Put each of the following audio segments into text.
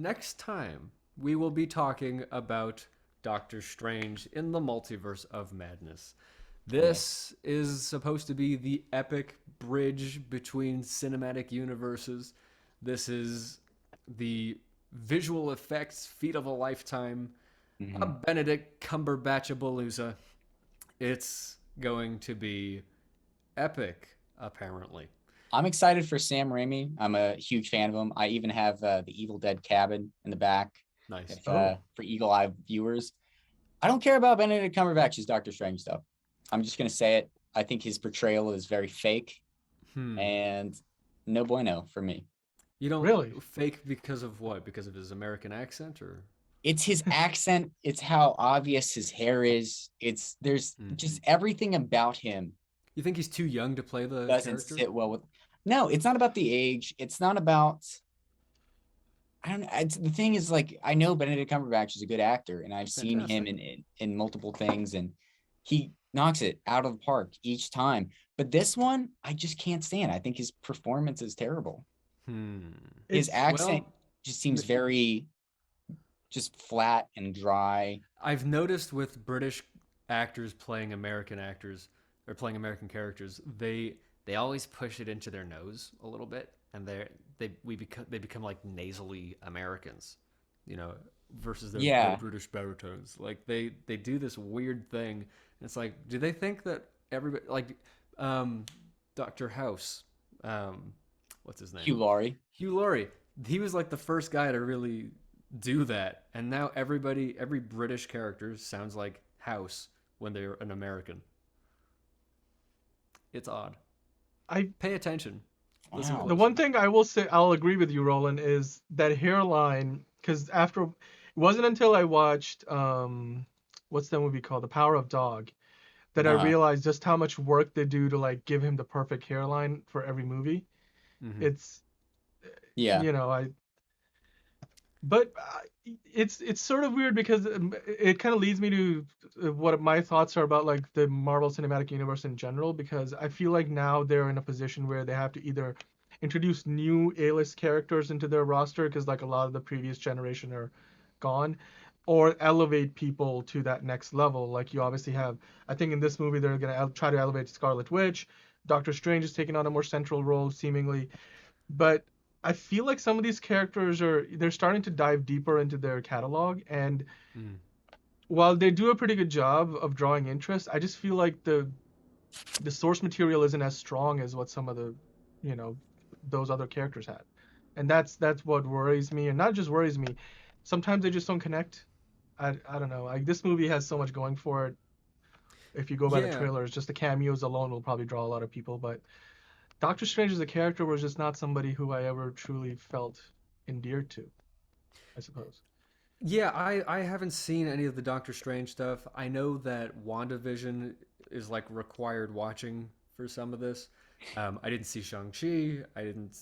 next time we will be talking about Doctor Strange in the Multiverse of Madness. This is supposed to be the epic bridge between cinematic universes. This is the visual effects feat of a lifetime. A Hmm. Benedict Cumberbatchabalooza. It's going to be epic, apparently. I'm excited for Sam Raimi. I'm a huge fan of him. I even have the Evil Dead cabin in the back, Nice. if Oh, for eagle eye viewers. I don't care about Benedict Cumberbatch's Doctor Strange though. I'm just gonna say it. I think his portrayal is very fake Hmm. and no bueno for me. You don't really? fake because of what? Because of his American accent, or? It's his accent. It's how obvious his hair is. There's Mhm. just everything about him You think he's too young to play the doesn't character? sit well with. No, it's not about the age. It's not about. I don't know. The thing is, like, I know Benedict Cumberbatch is a good actor, and I've seen him Fantastic. in multiple things, and he knocks it out of the park each time. But this one, I just can't stand. I think his performance is terrible. Hmm. His It's accent Well, just seems very just flat and dry. I've noticed with British actors playing American actors or playing American characters, they always push it into their nose a little bit, and they become like nasally Americans, you know, versus their Yeah, British baritones. Like they do this weird thing, and it's like, do they think that everybody like um, Doctor House, um, what's his name? Hugh Laurie. Hugh Laurie. He was like the first guy to really do that, and now every British character sounds like House when they're an American. It's odd. I Pay attention. Listen Wow. the one closely. thing I will say, I'll agree with you, Roland, is that hairline. Because after, it wasn't until I watched what's that movie called, The Power of Dog, that I Uh, realized just how much work they do to like give him the perfect hairline for every movie. Hmm. It's yeah. I but it's sort of weird because it kind of leads me to what my thoughts are about like the Marvel Cinematic Universe in general, because I feel like now they're in a position where they have to either introduce new A-list characters into their roster because like a lot of the previous generation are gone, or elevate people to that next level. Like you obviously have, I think in this movie they're gonna try to elevate Scarlet Witch. Doctor Strange is taking on a more central role seemingly, but I feel like some of these characters they're starting to dive deeper into their catalog, and Mm. while they do a pretty good job of drawing interest, I just feel like the source material isn't as strong as what some of the you know those other characters had. And that's what worries me, and not just worries me, sometimes they just don't connect. I don't know, like this movie has so much going for it. If you go by the Yeah, trailers, just the cameos alone will probably draw a lot of people, but Doctor Strange as a character was just not somebody who I ever truly felt endeared to, I suppose. yeah. I haven't seen any of the Doctor Strange stuff. I know that WandaVision is like required watching for some of this. I didn't see Shang Chi. I didn't.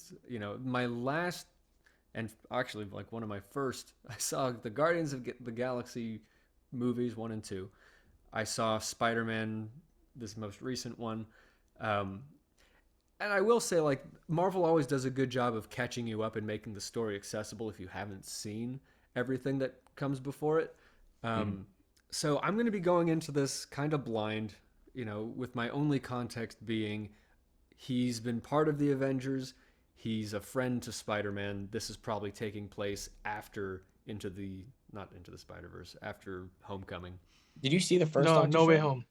My last and actually like one of my first, I saw the Guardians of the Galaxy movies 1 and 2. I saw Spider-Man, this most recent one. um, and I will say, like, Marvel always does a good job of catching you up and making the story accessible if you haven't seen everything that comes before it. Mhm. um, so I'm going to be going into this kind of blind, with my only context being he's been part of the Avengers. He's a friend to Spider-Man. This is probably taking place after into the not into the Spider-Verse, after Homecoming. Did you see the first No, Doctor No Way Strange? Home.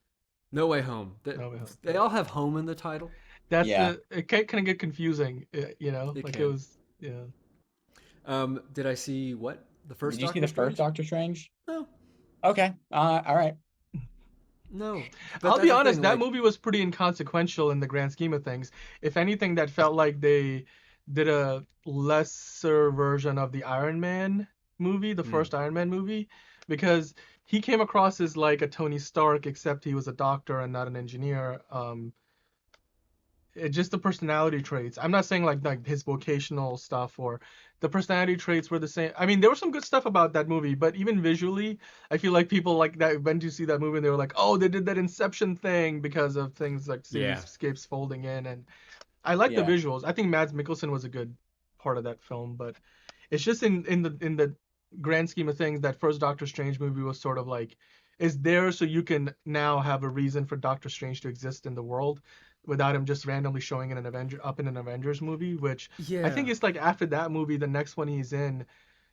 No Way Home. They, No Way Home. they all have home in the title. That's Yeah. the it can kind of get confusing, It like it can. was, yeah. Did I see what? The Did first you see Doctor the first Strange? Doctor Strange? No. Okay. All right. No. But I'll that's be the honest, thing, that like, movie was pretty inconsequential in the grand scheme of things. If anything, that felt like they did a lesser version of the Iron Man movie, the mm, first Iron Man movie, because he came across as like a Tony Stark, except he was a doctor and not an engineer. Just the personality traits. I'm not saying like his vocational stuff or the personality traits were the same. I mean, there was some good stuff about that movie, but even visually, I feel like people like that went to see that movie and they were like, "Oh, they did that Inception thing because of things like yeah. cityscapes folding in." And I like the Yeah. visuals. I think Mads Mikkelsen was a good part of that film, but It's just in the grand scheme of things, that first Doctor Strange movie was sort of like, is there so you can now have a reason for Doctor Strange to exist in the world without him just randomly showing in an Avengers movie, which I Yeah. think it's like after that movie, the next one he's in,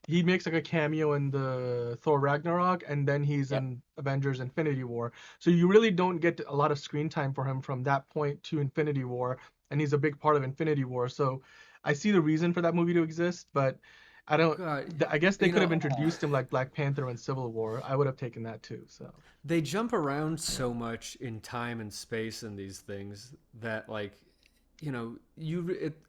he makes like a cameo in the Thor Ragnarok, and then he's Yep. in Avengers Infinity War. So you really don't get a lot of screen time for him from that point to Infinity War, and he's a big part of Infinity War. So I see the reason for that movie to exist, but I don't. God, I guess they you could have know, introduced him like Black Panther and Civil War. I would have taken that too. So they jump around so much in time and space in these things that like,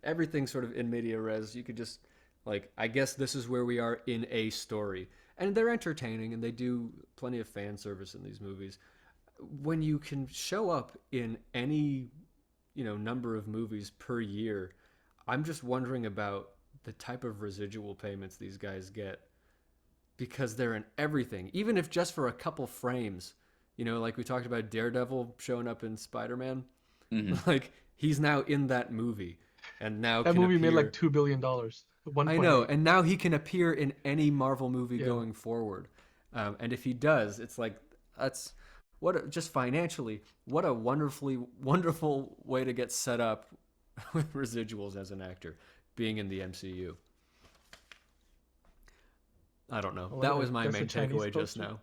everything's sort of in media res. You could just like, I guess this is where we are in a story, and they're entertaining and they do plenty of fan service in these movies. When you can show up in any number of movies per year, I'm just wondering about the type of residual payments these guys get, because they're in everything, even if just for a couple frames. Like we talked about Daredevil showing up in Spider-Man. Hmm. Like, he's now in that movie and now that can movie made like appear. $2 billion, I know, 1.8. and now he can appear in any Marvel movie Yeah. going forward. And if he does, it's like, that's just financially, what a wonderful way to get set up with residuals as an actor, being in the MCU. I don't know. Oh, That wait, was my that's a main Chinese takeaway just poster? now.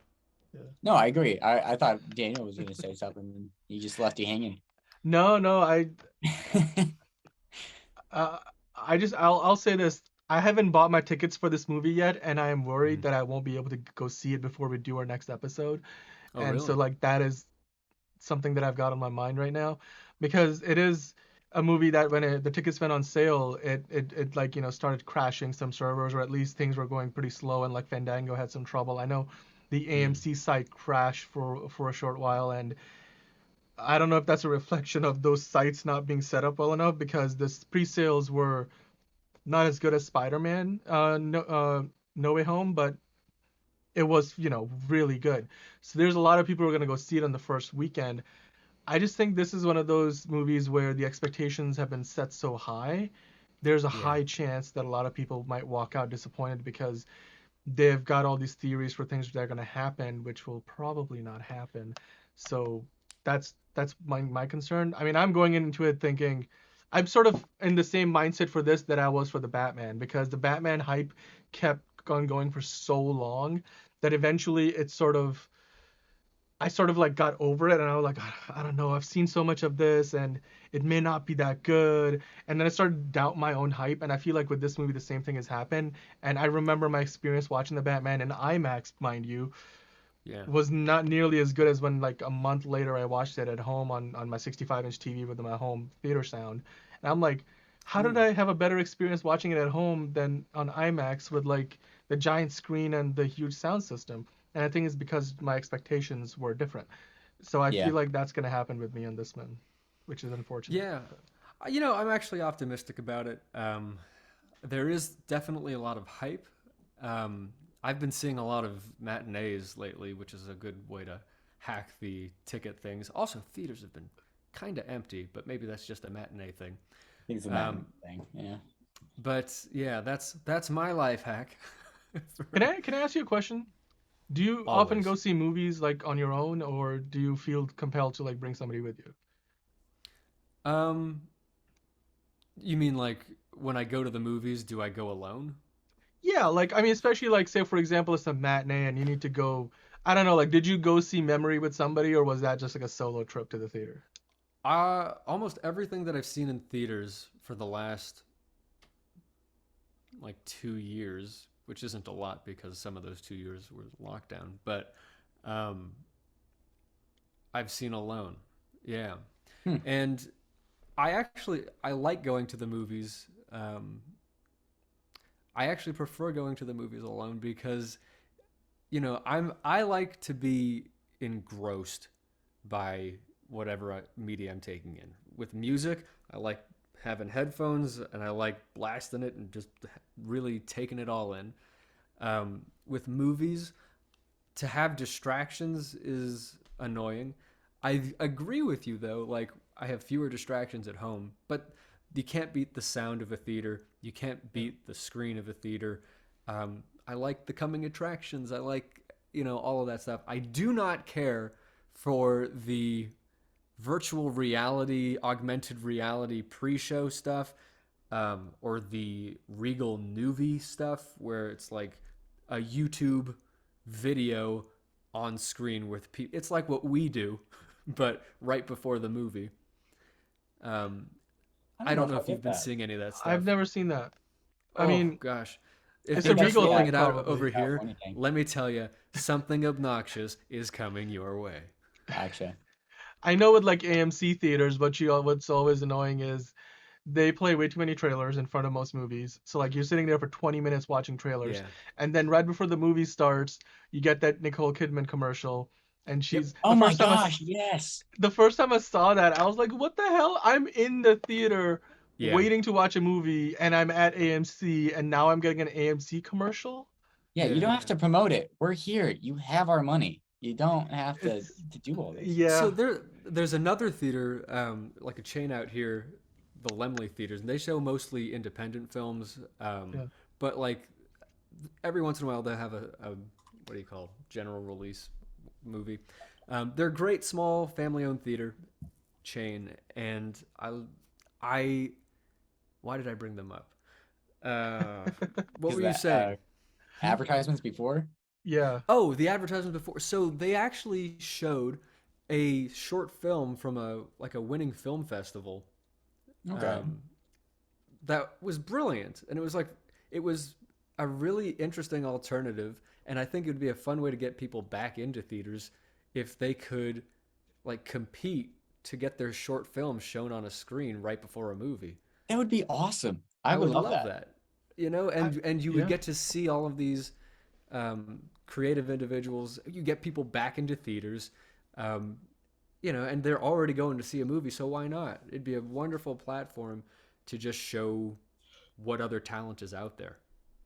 Yeah. No, I agree. I thought Daniel was going to say something, and he just left you hanging. No, uh, I'll say this. I haven't bought my tickets for this movie yet, and I am worried Mhm. that I won't be able to go see it before we do our next episode. Oh, And so really? like that is something that I've got on my mind right now, because it is a movie that when the tickets went on sale, it like started crashing some servers, or at least things were going pretty slow, and like Fandango had some trouble. I know the Mm. AMC site crashed for a short while, and I don't know if that's a reflection of those sites not being set up well enough, because the pre-sales were not as good as Spider-Man No Way Home, but it was, really good. So there's a lot of people who are going to go see it on the first weekend. I just think this is one of those movies where the expectations have been set so high. There's a Yeah. high chance that a lot of people might walk out disappointed, because they've got all these theories for things that are going to happen, which will probably not happen. So that's my concern. I mean, I'm going into it thinking I'm sort of in the same mindset for this that I was for the Batman, because the Batman hype kept on going for so long that eventually I sort of like got over it, and I was like, I don't know, I've seen so much of this and it may not be that good. And then I started to doubt my own hype, and I feel like with this movie the same thing has happened. And I remember my experience watching the Batman in IMAX, mind you, Yeah. was not nearly as good as when like a month later I watched it at home on my 65-inch TV with my home theater sound. And I'm like, how did Ooh. I have a better experience watching it at home than on IMAX with like the giant screen and the huge sound system? And I think it's because my expectations were different. So I Yeah. feel like that's gonna happen with me on this one, which is unfortunate. Yeah. I'm actually optimistic about it. There is definitely a lot of hype. Um, I've been seeing a lot of matinees lately, which is a good way to hack the ticket things. Also, theaters have been kind of empty, but maybe that's just a matinee thing. I think it's a Batman Um, thing. Yeah. but yeah, that's my life hack. Can For I ask you a question? Do you often go always. see movies like on your own, or do you feel compelled to like bring somebody with you? Um, you mean like when I go to the movies, do I go alone? Yeah, like I mean, especially like say for example, it's a matinee and you need to go. I don't know, like did you go see Memory with somebody, or was that just like a solo trip to the theater? Almost everything that I've seen in theaters for the last like 2 years, which isn't a lot because some of those 2 years were lockdown, but um, I've seen alone. Yeah, Hmm. and I like going to the movies. I actually prefer going to the movies alone because I like to be engrossed by whatever media I'm taking in. With music, I like having headphones and I like blasting it and just really taking it all in. With movies, to have distractions is annoying. I agree with you though. Like, I have fewer distractions at home, but you can't beat the sound of a theater. You can't beat the screen of a theater. I like the coming attractions. I like, all of that stuff. I do not care for the virtual reality, augmented reality pre-show stuff, or the Regal Noovie stuff, where it's like a YouTube video on screen with people. It's like what we do, but right before the movie. I don't know if you've been seeing any of that stuff. I've never seen that. I Oh mean, gosh, it's if a you're just Regal rolling thing, it out probably. over here, California thing. let me tell you, something obnoxious is coming your way. Gotcha. I know with like AMC theaters, what's always annoying is they play way too many trailers in front of most movies. So like you're sitting there for 20 minutes watching trailers, Yeah. and then right before the movie starts, you get that Nicole Kidman commercial, and she's Oh my gosh, yes. the first time I saw that, I was like, what the hell? I'm in the theater Yeah. waiting to watch a movie, and I'm at AMC, and now I'm getting an AMC commercial. Yeah, you Yeah. don't have to promote it. We're here. You have our money. You don't have to It's- do all this. Yeah. So there's another theater, like a chain out here, the Lemley Theaters, and they show mostly independent films. But like every once in a while they have a what do you call general release movie. They're a great small family-owned theater chain, and I why did I bring them up? What were you saying? Advertisements before? Yeah. Oh, the advertisement before. So they actually showed a short film from a winning film festival. Okay. That was brilliant, and it was a really interesting alternative, and I think it would be a fun way to get people back into theaters if they could like compete to get their short film shown on a screen right before a movie. That would be awesome. I would love that. And you would get to see all of these creative individuals. You get people back into theaters, and they're already going to see a movie, so why not? It'd be a wonderful platform to just show what other talent is out there.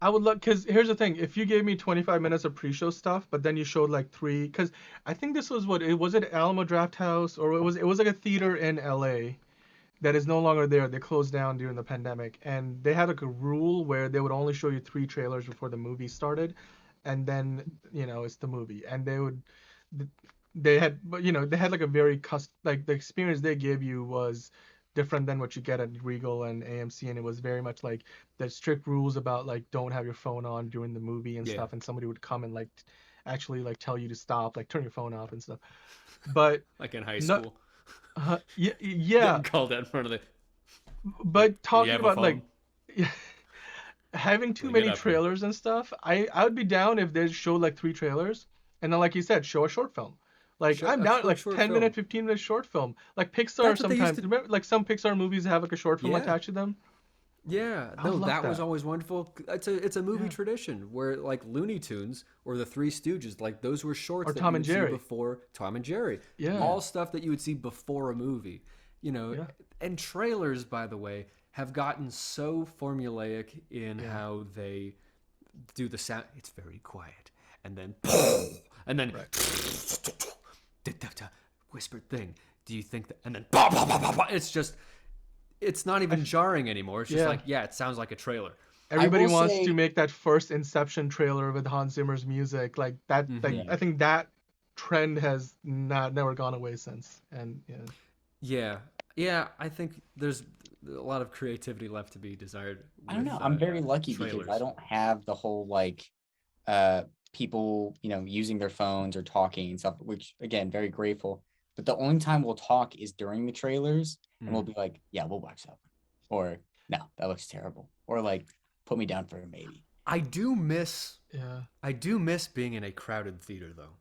I would love, because here's the thing: if you gave me 25 minutes of pre-show stuff, but then you showed like three, because I think this was was it Alamo Draft House, or it was like a theater in LA that is no longer there. They closed down during the pandemic, and they had like a rule where they would only show you 3 trailers before the movie started, and then it's the movie, and they had like a very like the experience they gave you was different than what you get at Regal and AMC, and it was very much like there's strict rules about like don't have your phone on during the movie and stuff, and somebody would come and like actually like tell you to stop, like turn your phone off and stuff. But like in high school. Yeah. Getting called out in front of the. But talking about like phone? having too Bring it many up here. trailers and stuff, I would be down if they show like 3 trailers, and then like you said, show a short film. Like Show I'm a down quick like short 10-minute, film. 15-minute short film. Like Pixar That's what they used sometimes. to- Remember, like some Pixar movies have like a short film Yeah. attached to them. Yeah, I would no, love that was that. always wonderful. It's a movie Yeah. tradition where like Looney Tunes or the Three Stooges, like those were shorts Or that Tom you and would see Jerry. before Tom and Jerry. Yeah. All stuff that you would see before a movie. Yeah. And trailers, by the way, have gotten so formulaic in Yeah. how they do the sound. It's very quiet, and then and then whispered thing. Do you think that? And then it's not even jarring anymore. It's just Yeah. like, yeah, it sounds like a trailer. Everybody will wants say- to make that first Inception trailer with Hans Zimmer's music. Like that. Like Mhm. I think that trend has never gone away since. And Yeah, I think there's a lot of creativity left to be desired. I don't with, know. I'm very lucky trailers. because I don't have the whole like people, using their phones or talking and stuff, which again, very grateful. But the only time we'll talk is during the trailers, and we'll be like, yeah, we'll watch that one. Or no, that looks terrible. Or like put me down for a maybe. I do miss yeah, being in a crowded theater though.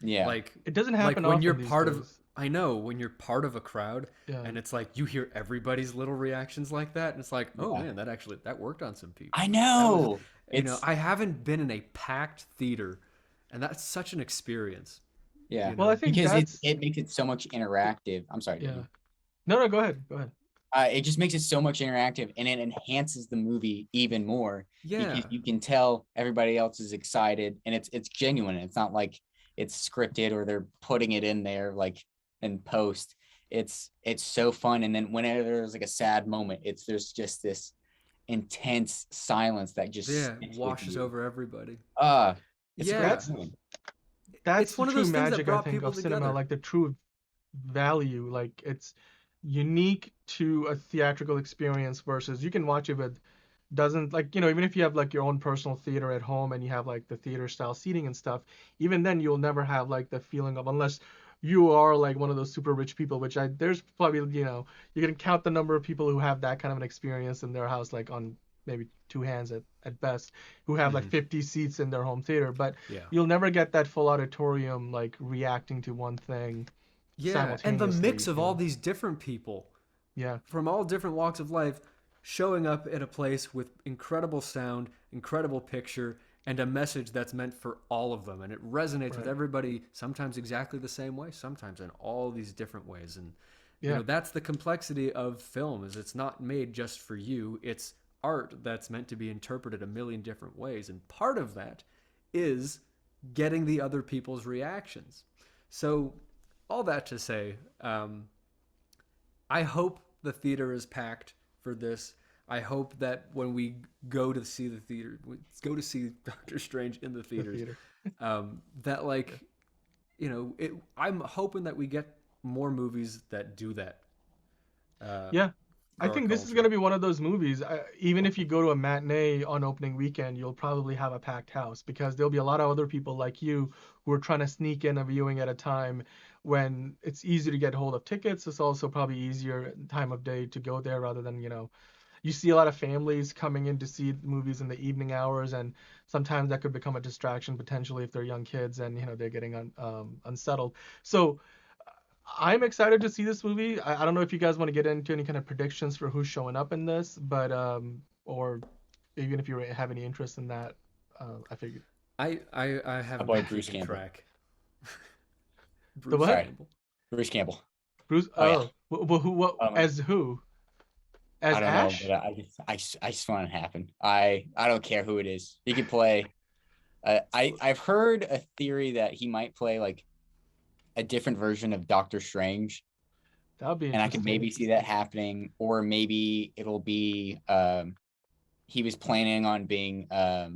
Yeah. Like it doesn't happen when often you're these part of days. I know when you're part of a crowd Yeah. and it's like you hear everybody's little reactions like that and it's like, oh Yeah. man, that worked on some people. I know. I haven't been in a packed theater and that's such an experience. Yeah. you Well, I know? think Because that's it makes it so much interactive. I'm sorry. yeah. David. No, go ahead. Go ahead. It just makes it so much interactive, and it enhances the movie even more Yeah. because you can tell everybody else is excited, and it's genuine. It's not like it's scripted or they're putting it in there like in post. it's so fun. And then whenever there's like a sad moment, there's just this intense silence that just sticks with washes you. over everybody. It's Yeah. great. That's It's the one of true those things that magic, I brought think, people of cinema, together. like the true value. Like it's unique to a theatrical experience versus you can watch it with doesn't, like, even if you have like your own personal theater at home and you have like the theater style seating and stuff, even then you'll never have like the feeling of, unless you are like one of those super rich people, which there's probably, you can count the number of people who have that kind of an experience in their house, like on maybe two hands at best, who have like 50 seats in their home theater, but Yeah. you'll never get that full auditorium like reacting to one thing Yeah, and the mix simultaneously, of all these different people Yeah. from all different walks of life showing up at a place with incredible sound, incredible picture, and a message that's meant for all of them. And it resonates with Right. everybody, sometimes exactly the same way, sometimes in all these different ways. And Yeah. that's the complexity of film, is it's not made just for you. It's art that's meant to be interpreted a million different ways. And part of that is getting the other people's reactions. So all that to say, I hope the theater is packed for this. I hope that when we go to see the theater, go to see Doctor Strange in the theaters, that like, I'm hoping that we get more movies that do that. Yeah. I for our think this is culture. going to be one of those movies. Even if you go to a matinee on opening weekend, you'll probably have a packed house because there'll be a lot of other people like you who are trying to sneak in a viewing at a time when it's easy to get hold of tickets. It's also probably easier time of day to go there rather than, you see a lot of families coming in to see movies in the evening hours, and sometimes that could become a distraction potentially if they're young kids and, they're getting unsettled. So I'm excited to see this movie. I don't know if you guys want to get into any kind of predictions for who's showing up in this, but or even if you have any interest in that, I figured. I haven't boy been Bruce keeping Campbell. track. The Bruce what? Sorry. Campbell. Bruce Campbell. Bruce? Oh yeah. What as who? As I don't Ash? know, but I just want it to happen. I don't care who it is. He could play. I've heard a theory that he might play like a different version of Doctor Strange, That would be and I could interesting. maybe see that happening, or maybe it'll be he was planning on being oh,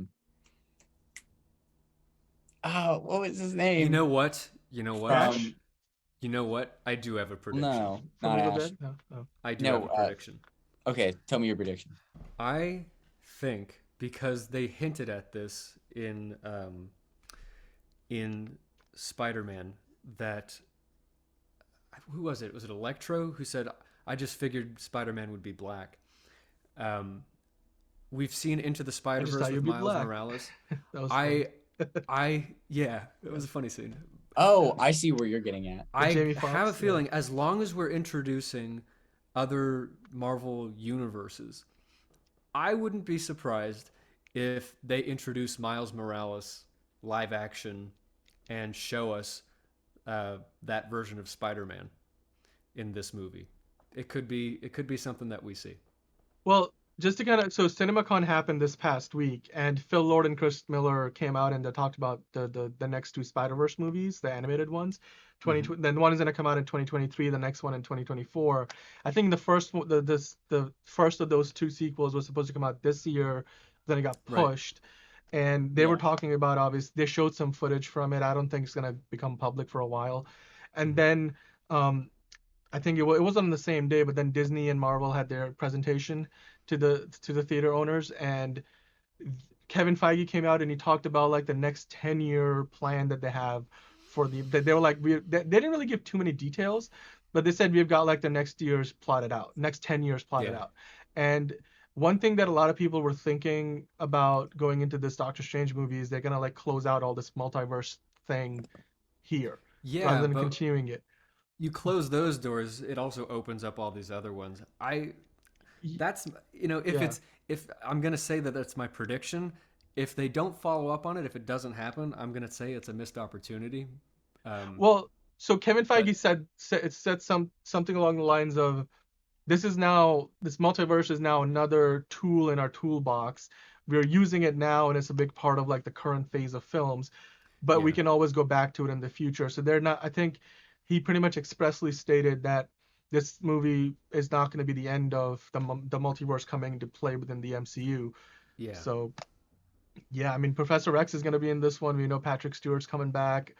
what was his name? You know what? You know what? Ash? You know what? I do have a prediction. No, From not Evil Ash. Dead? No. I do No, have a prediction. Okay, tell me your prediction. I think because they hinted at this in Spider-Man, that who was it? Was it Electro who said, "I just figured Spider-Man would be black." We've seen Into the I just Spider-Verse thought with you'd be Miles black. Morales. That was funny. Yeah, it was a funny scene. Oh, I see where you're getting at. I Jamie have a Foxx, yeah. feeling as long as we're introducing other Marvel universes, I wouldn't be surprised if they introduce Miles Morales live action and show us that version of Spider-Man in this movie. It could be something that we see. Well, just to kind of, so CinemaCon happened this past week, and Phil Lord and Chris Miller came out and they talked about the next two Spider-Verse movies, the animated ones. Then one is going to come out in 2023, the next one in 2024. I think the first of those two sequels was supposed to come out this year, then it got pushed. Right. And they were talking about, obviously, they showed some footage from it. I don't think it's going to become public for a while. And then I think it wasn't on the same day, but then Disney and Marvel had their presentation to the theater owners, and Kevin Feige came out and he talked about like the next 10-year plan that they have for they were like, they didn't really give too many details, but they said we've got like the next 10 years plotted out. And one thing that a lot of people were thinking about going into this Doctor Strange movie is they're gonna like close out all this multiverse thing here, rather than continuing it. You close those doors, it also opens up all these other ones. If I'm gonna say that that's my prediction, if they don't follow up on it, if it doesn't happen, I'm gonna say it's a missed opportunity. So Kevin Feige said something along the lines of, this multiverse is now another tool in our toolbox. We're using it now, and it's a big part of like the current phase of films, but we can always go back to it in the future. So they're not. I think he pretty much expressly stated that this movie is not going to be the end of the multiverse coming into play within the MCU. Yeah. So yeah, I mean, Professor X is going to be in this one. We know Patrick Stewart's coming back.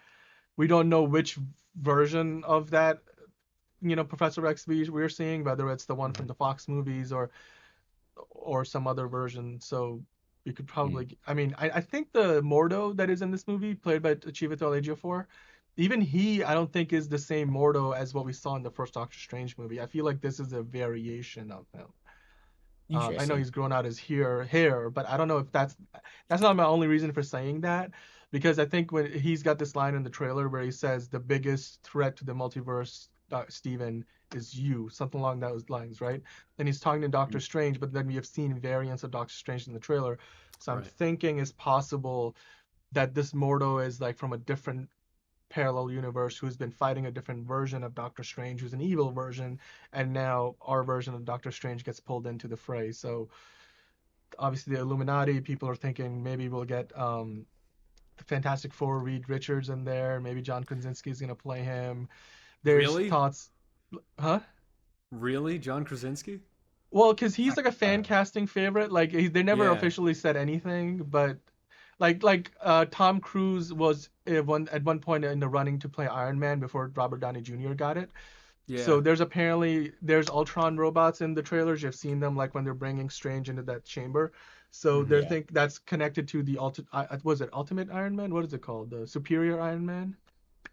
We don't know which version of that, Professor X we're seeing, whether it's the one from the Fox movies or some other version. So we could probably, I mean, I think the Mordo that is in this movie, played by Chiwetel Ejiofor, even he, I don't think is the same Mordo as what we saw in the first Doctor Strange movie. I feel like this is a variation of him. I know Interesting. he's grown out his hair, but I don't know if that's not my only reason for saying that, because I think when he's got this line in the trailer where he says the biggest threat to the multiverse, Steven, is you, something along those lines, right? And he's talking to Doctor Strange, but then we have seen variants of Doctor Strange in the trailer, so I'm Right. thinking it's possible that this Mordo is like from a different parallel universe who's been fighting a different version of Doctor Strange, who's an evil version, and now our version of Doctor Strange gets pulled into the fray. So obviously the Illuminati people are thinking maybe we'll get the Fantastic Four, Reed Richards in there. Maybe John Krasinski is gonna play him. There's Really? thoughts, huh? Really? John Krasinski? Well, because he's like a fan casting favorite. Like they never Yeah. officially said anything, but Tom Cruise was at one point in the running to play Iron Man before Robert Downey Jr. got it. So Yeah. there's Ultron robots in the trailers. You've seen them like when they're bringing Strange into that chamber. So they Yeah. think that's connected to the was it Ultimate Iron Man? What is it called? The Superior Iron Man?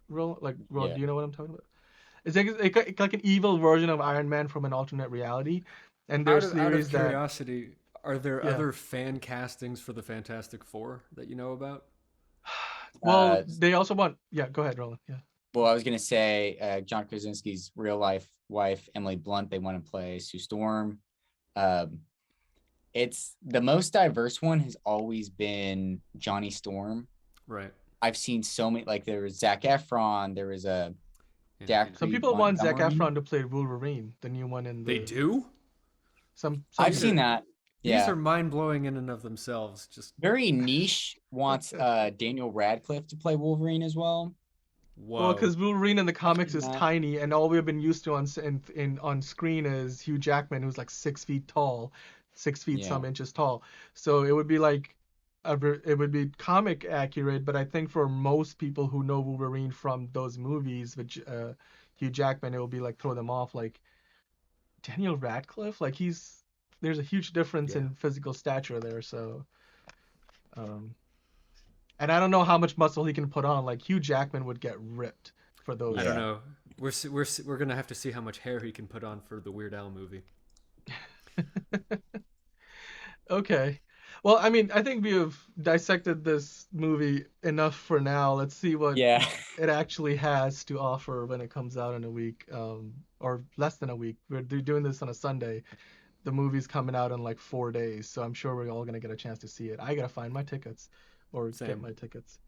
Do Yeah. you know what I'm talking about? It's like an evil version of Iron Man from an alternate reality. And Out there's of out of theories that curiosity, are there yeah. other fan castings for the Fantastic Four that you know about? Well, Uh, they also want yeah. Go ahead, Roland. Yeah. well, I was gonna say John Krasinski's real life wife, Emily Blunt, they want to play Sue Storm. Um, it's the most diverse one has always been Johnny Storm. Right. I've seen so many, like there was Zac Efron, there was a Yeah. Some Zachary people want Zac Montgomery. Efron to play Wolverine, the new one in They the do? some I've These seen are people. that. these Yeah. are mind-blowing in and of themselves. Just Very niche wants Daniel Radcliffe to play Wolverine as well. Well, whoa. because Wolverine in the I've comics seen is that. tiny, and all we've been used to on screen is Hugh Jackman, who's like 6 feet tall, 6 feet Yeah. some inches tall. So it would be like it would be comic accurate, but I think for most people who know Wolverine from those movies with Hugh Jackman, it will be like throw them off. Like Daniel Radcliffe, like there's a huge difference Yeah. in physical stature there. So um, and I don't know how much muscle he can put on. Like Hugh Jackman would get ripped for those. I don't Yeah. know. We're gonna have to see how much hair he can put on for the Weird Al movie. Okay. Well, I mean, I think we have dissected this movie enough for now. Let's see what Yeah. it actually has to offer when it comes out in a week, or less than a week. We're doing this on a Sunday. The movie's coming out in like 4 days, so I'm sure we're all gonna get a chance to see it. I gotta find my tickets, or get Same. my tickets.